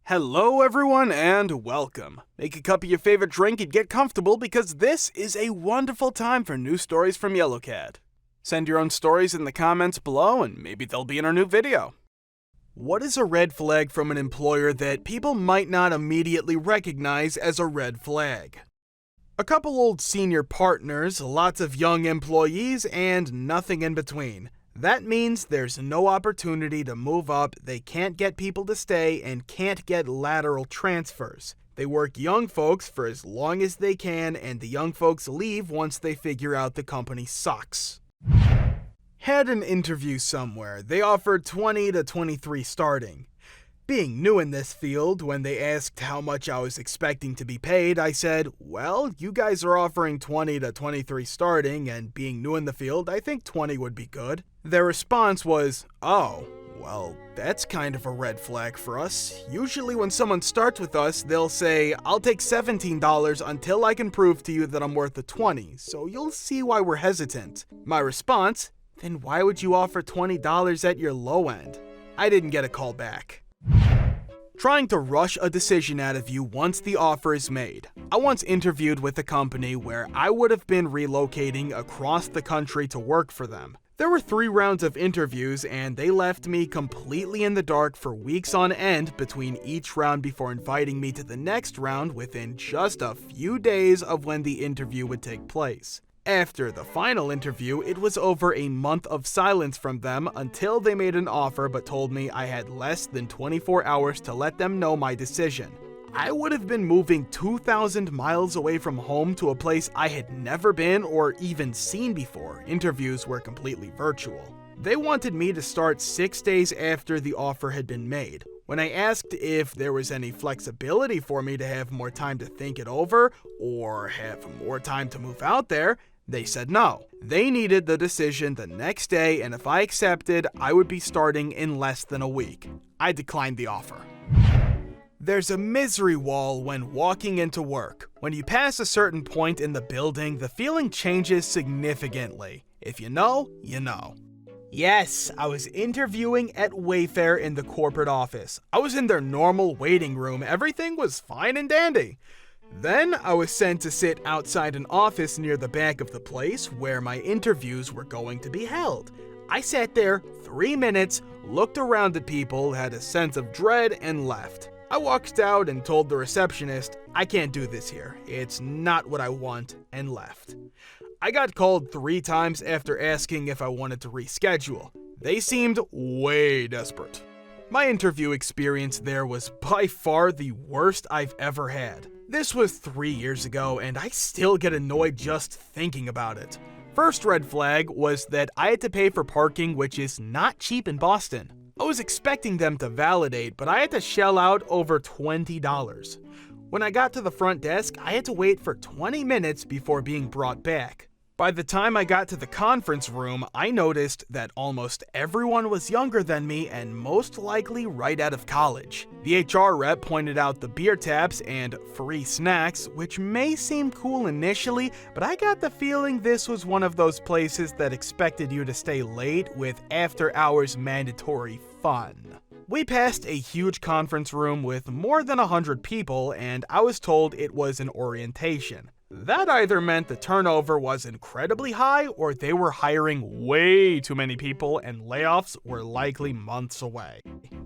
Hello everyone and welcome. Make a cup of your favorite drink and get comfortable because this is a wonderful time for new stories from YellowCat. Send your own stories in the comments below and maybe they'll be in our new video. What is a red flag from an employer that people might not immediately recognize as a red flag? A couple old senior partners, lots of young employees, and nothing in between. That means there's no opportunity to move up, they can't get people to stay, and can't get lateral transfers. They work young folks for as long as they can, and the young folks leave once they figure out the company sucks. Had an interview somewhere. They offered 20 to 23 starting. Being new in this field, when they asked how much I was expecting to be paid, I said, well, you guys are offering 20 to 23 starting, and being new in the field, I think 20 would be good. Their response was, oh, well, that's kind of a red flag for us. Usually when someone starts with us, they'll say, I'll take $17 until I can prove to you that I'm worth the 20, so you'll see why we're hesitant. My response, then why would you offer $20 at your low end? I didn't get a call back. Trying to rush a decision out of you once the offer is made. I once interviewed with a company where I would have been relocating across the country to work for them. There were 3 rounds of interviews and they left me completely in the dark for weeks on end between each round before inviting me to the next round within just a few days of when the interview would take place. After the final interview, it was over a month of silence from them until they made an offer but told me I had less than 24 hours to let them know my decision. I would have been moving 2,000 miles away from home to a place I had never been or even seen before. Interviews were completely virtual. They wanted me to start 6 days after the offer had been made. When I asked if there was any flexibility for me to have more time to think it over or have more time to move out there, they said no. They needed the decision the next day, and if I accepted, I would be starting in less than a week. I declined the offer. There's a misery wall when walking into work. When you pass a certain point in the building, the feeling changes significantly. If you know, you know. Yes, I was interviewing at Wayfair in the corporate office. I was in their normal waiting room. Everything was fine and dandy. Then I was sent to sit outside an office near the back of the place where my interviews were going to be held. I sat there 3 minutes, looked around at people, had a sense of dread, and left. I walked out and told the receptionist, I can't do this here. It's not what I want, and left. I got called 3 times after asking if I wanted to reschedule. They seemed way desperate. My interview experience there was by far the worst I've ever had. This was 3 years ago, and I still get annoyed just thinking about it. First red flag was that I had to pay for parking, which is not cheap in Boston. I was expecting them to validate, but I had to shell out over $20. When I got to the front desk, I had to wait for 20 minutes before being brought back. By the time I got to the conference room, I noticed that almost everyone was younger than me and most likely right out of college. The HR rep pointed out the beer taps and free snacks, which may seem cool initially, but I got the feeling this was one of those places that expected you to stay late with after-hours mandatory fun. We passed a huge conference room with more than 100 people, and I was told it was an orientation. That either meant the turnover was incredibly high or they were hiring way too many people and layoffs were likely months away.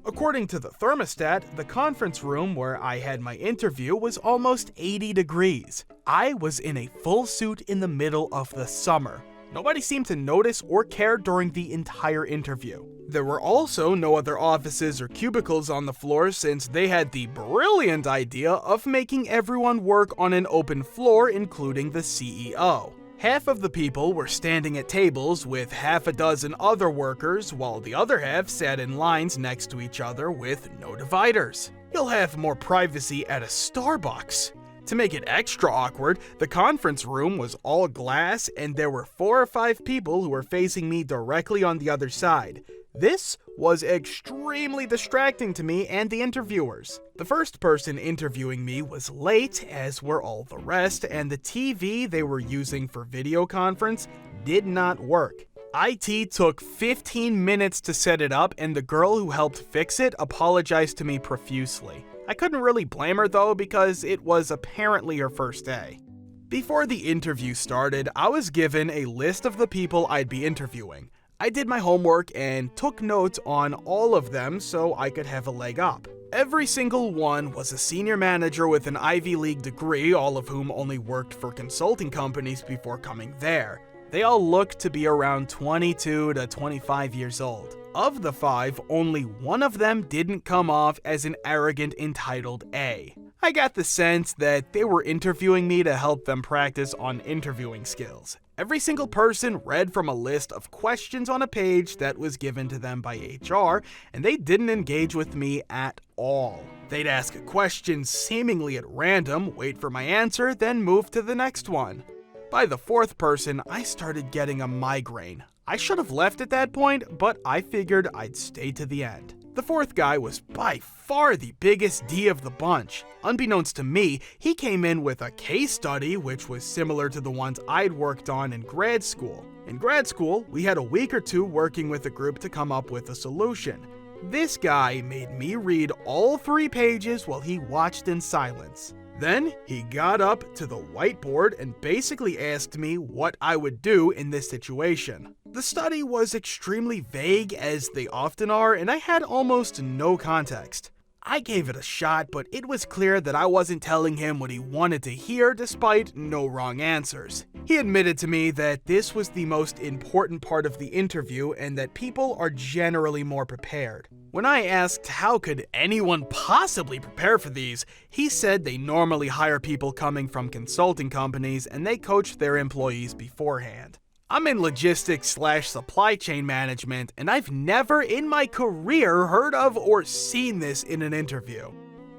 According to the thermostat, the conference room where I had my interview was almost 80 degrees. I was in a full suit in the middle of the summer. Nobody seemed to notice or care during the entire interview. There were also no other offices or cubicles on the floor since they had the brilliant idea of making everyone work on an open floor, including the CEO. Half of the people were standing at tables with half a dozen other workers, while the other half sat in lines next to each other with no dividers. You'll have more privacy at a Starbucks. To make it extra awkward, the conference room was all glass and there were 4 or 5 people who were facing me directly on the other side. This was extremely distracting to me and the interviewers. The first person interviewing me was late, as were all the rest, and the TV they were using for video conference did not work. IT took 15 minutes to set it up, and the girl who helped fix it apologized to me profusely. I couldn't really blame her though because it was apparently her first day. Before the interview started, I was given a list of the people I'd be interviewing. I did my homework and took notes on all of them so I could have a leg up. Every single one was a senior manager with an Ivy League degree, all of whom only worked for consulting companies before coming there. They all looked to be around 22 to 25 years old. Of the 5, only one of them didn't come off as an arrogant, entitled A. I got the sense that they were interviewing me to help them practice on interviewing skills. Every single person read from a list of questions on a page that was given to them by HR, and they didn't engage with me at all. They'd ask a question seemingly at random, wait for my answer, then move to the next one. By the 4th person, I started getting a migraine. I should have left at that point, but I figured I'd stay to the end. The 4th guy was by far the biggest D of the bunch. Unbeknownst to me, he came in with a case study which was similar to the ones I'd worked on in grad school. In grad school, we had a week or 2 working with a group to come up with a solution. This guy made me read all 3 pages while he watched in silence. Then he got up to the whiteboard and basically asked me what I would do in this situation. The study was extremely vague, as they often are, and I had almost no context. I gave it a shot, but it was clear that I wasn't telling him what he wanted to hear despite no wrong answers. He admitted to me that this was the most important part of the interview and that people are generally more prepared. When I asked how could anyone possibly prepare for these, he said they normally hire people coming from consulting companies and they coach their employees beforehand. I'm in logistics/supply chain management, and I've never in my career heard of or seen this in an interview.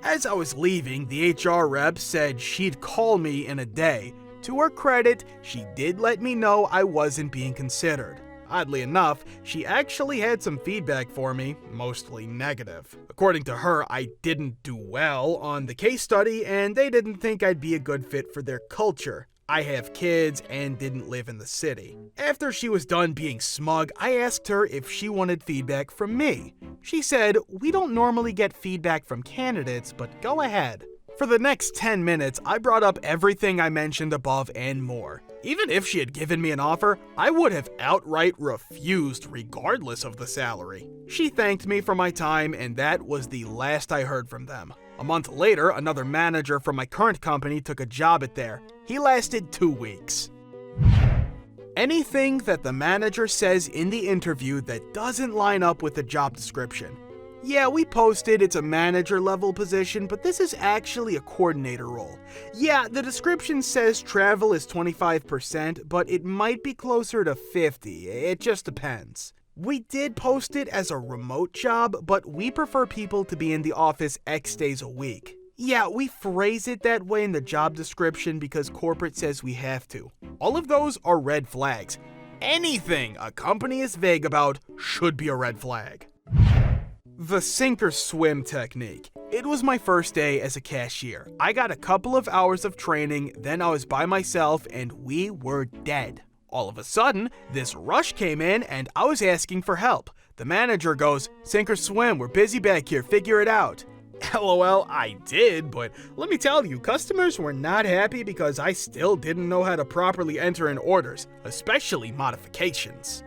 As I was leaving, the HR rep said she'd call me in a day. To her credit, she did let me know I wasn't being considered. Oddly enough, she actually had some feedback for me, mostly negative. According to her, I didn't do well on the case study, and they didn't think I'd be a good fit for their culture. I have kids and didn't live in the city. After she was done being smug, I asked her if she wanted feedback from me. She said, "We don't normally get feedback from candidates, but go ahead." For the next 10 minutes, I brought up everything I mentioned above and more. Even if she had given me an offer, I would have outright refused regardless of the salary. She thanked me for my time, and that was the last I heard from them. A month later, another manager from my current company took a job at there. He lasted 2 weeks. Anything that the manager says in the interview that doesn't line up with the job description. Yeah, we posted it's a manager level position, but this is actually a coordinator role. Yeah, the description says travel is 25%, but it might be closer to 50. It just depends. We did post it as a remote job, but we prefer people to be in the office X days a week. Yeah, we phrase it that way in the job description because corporate says we have to. All of those are red flags. Anything a company is vague about should be a red flag. The sink or swim technique. It was my first day as a cashier. I got a couple of hours of training, then I was by myself and we were dead. All of a sudden, this rush came in and I was asking for help. The manager goes, "Sink or swim, we're busy back here, figure it out." LOL, I did, but let me tell you, customers were not happy because I still didn't know how to properly enter in orders, especially modifications.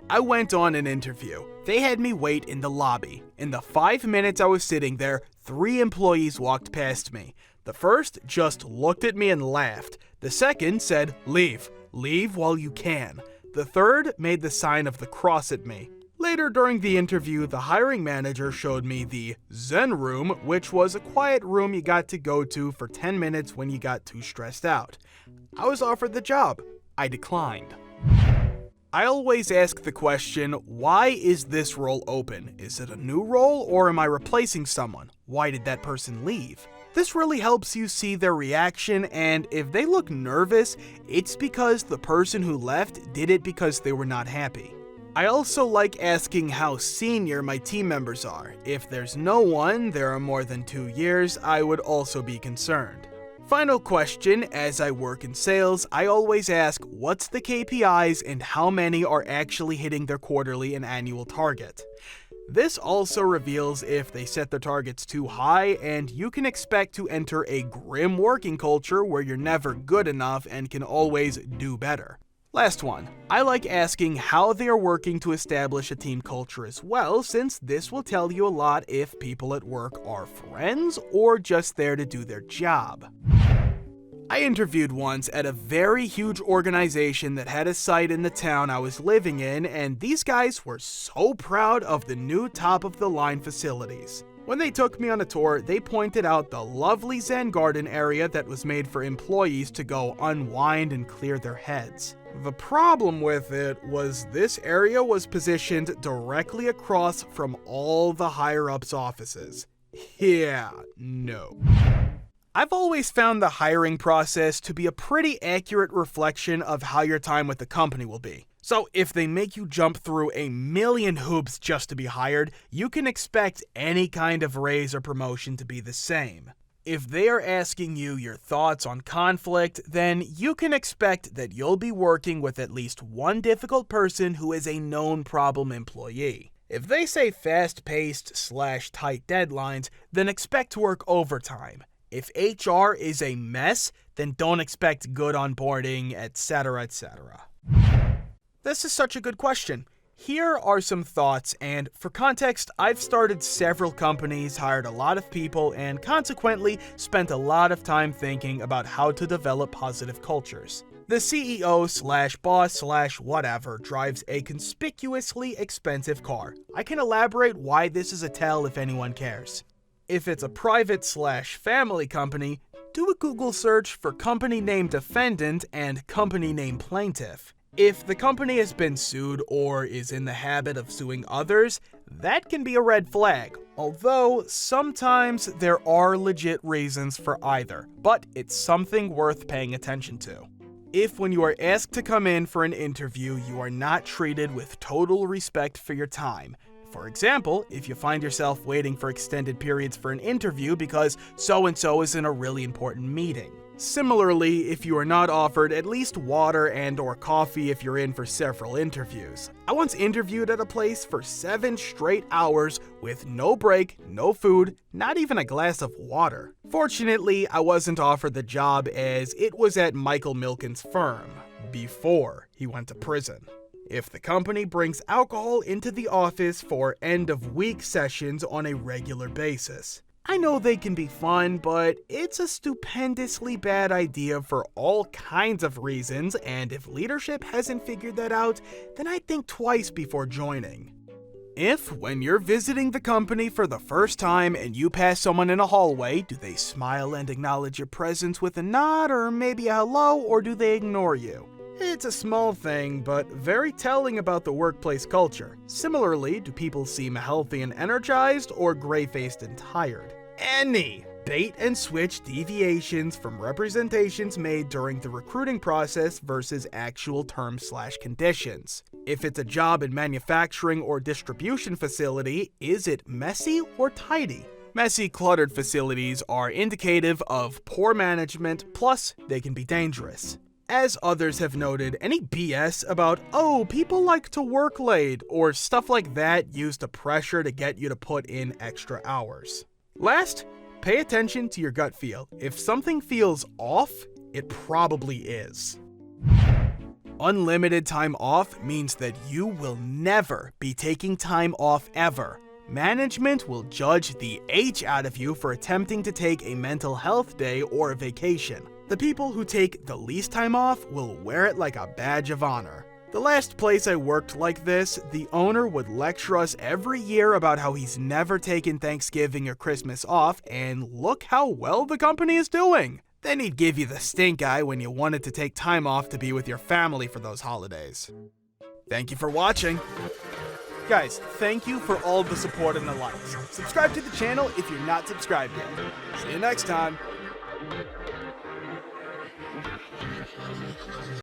I went on an interview. They had me wait in the lobby. In the 5 minutes I was sitting there, 3 employees walked past me. The first just looked at me and laughed. The second said, "Leave. Leave while you can." The third made the sign of the cross at me. Later during the interview, the hiring manager showed me the Zen room, which was a quiet room you got to go to for 10 minutes when you got too stressed out. I was offered the job. I declined. I always ask the question, why is this role open? Is it a new role or am I replacing someone? Why did that person leave? This really helps you see their reaction, and if they look nervous, it's because the person who left did it because they were not happy. I also like asking how senior my team members are. If there's no one, there are more than 2 years, I would also be concerned. Final question, as I work in sales, I always ask what's the KPIs and how many are actually hitting their quarterly and annual target. This also reveals if they set their targets too high, and you can expect to enter a grim working culture where you're never good enough and can always do better. Last one. I like asking how they are working to establish a team culture as well, since this will tell you a lot if people at work are friends or just there to do their job. I interviewed once at a very huge organization that had a site in the town I was living in, and these guys were so proud of the new top-of-the-line facilities. When they took me on a tour, they pointed out the lovely Zen garden area that was made for employees to go unwind and clear their heads. The problem with it was this area was positioned directly across from all the higher-ups' offices. Yeah, no. I've always found the hiring process to be a pretty accurate reflection of how your time with the company will be. So if they make you jump through a million hoops just to be hired, you can expect any kind of raise or promotion to be the same. If they are asking you your thoughts on conflict, then you can expect that you'll be working with at least one difficult person who is a known problem employee. If they say fast-paced/tight deadlines, then expect to work overtime. If HR is a mess, then don't expect good onboarding, etc., etc. This is such a good question. Here are some thoughts, and for context, I've started several companies, hired a lot of people, and consequently spent a lot of time thinking about how to develop positive cultures. The CEO/boss/whatever drives a conspicuously expensive car. I can elaborate why this is a tell if anyone cares. If it's a private/family company, do a Google search for company name defendant and company name plaintiff. If the company has been sued or is in the habit of suing others, that can be a red flag, although sometimes there are legit reasons for either, but it's something worth paying attention to. If when you are asked to come in for an interview, you are not treated with total respect for your time. For example, if you find yourself waiting for extended periods for an interview because so-and-so is in a really important meeting. Similarly, if you are not offered at least water and/or coffee if you're in for several interviews. I once interviewed at a place for 7 straight hours with no break, no food, not even a glass of water. Fortunately, I wasn't offered the job as it was at Michael Milken's firm, before he went to prison. If the company brings alcohol into the office for end-of-week sessions on a regular basis. I know they can be fun, but it's a stupendously bad idea for all kinds of reasons, and if leadership hasn't figured that out, then I'd think twice before joining. If, when you're visiting the company for the first time and you pass someone in a hallway, do they smile and acknowledge your presence with a nod or maybe a hello, or do they ignore you? It's a small thing, but very telling about the workplace culture. Similarly, do people seem healthy and energized, or gray-faced and tired? Any bait-and-switch deviations from representations made during the recruiting process versus actual terms/conditions. If it's a job in manufacturing or distribution facility, is it messy or tidy? Messy, cluttered facilities are indicative of poor management, plus they can be dangerous. As others have noted, any BS about, oh, people like to work late, or stuff like that used to pressure to get you to put in extra hours. Last, pay attention to your gut feel. If something feels off, it probably is. Unlimited time off means that you will never be taking time off ever. Management will judge the H out of you for attempting to take a mental health day or a vacation. The people who take the least time off will wear it like a badge of honor. The last place I worked like this, the owner would lecture us every year about how he's never taken Thanksgiving or Christmas off, and look how well the company is doing. Then he'd give you the stink eye when you wanted to take time off to be with your family for those holidays. Thank you for watching. Guys, thank you for all the support and the likes. Subscribe to the channel if you're not subscribed yet. See you next time.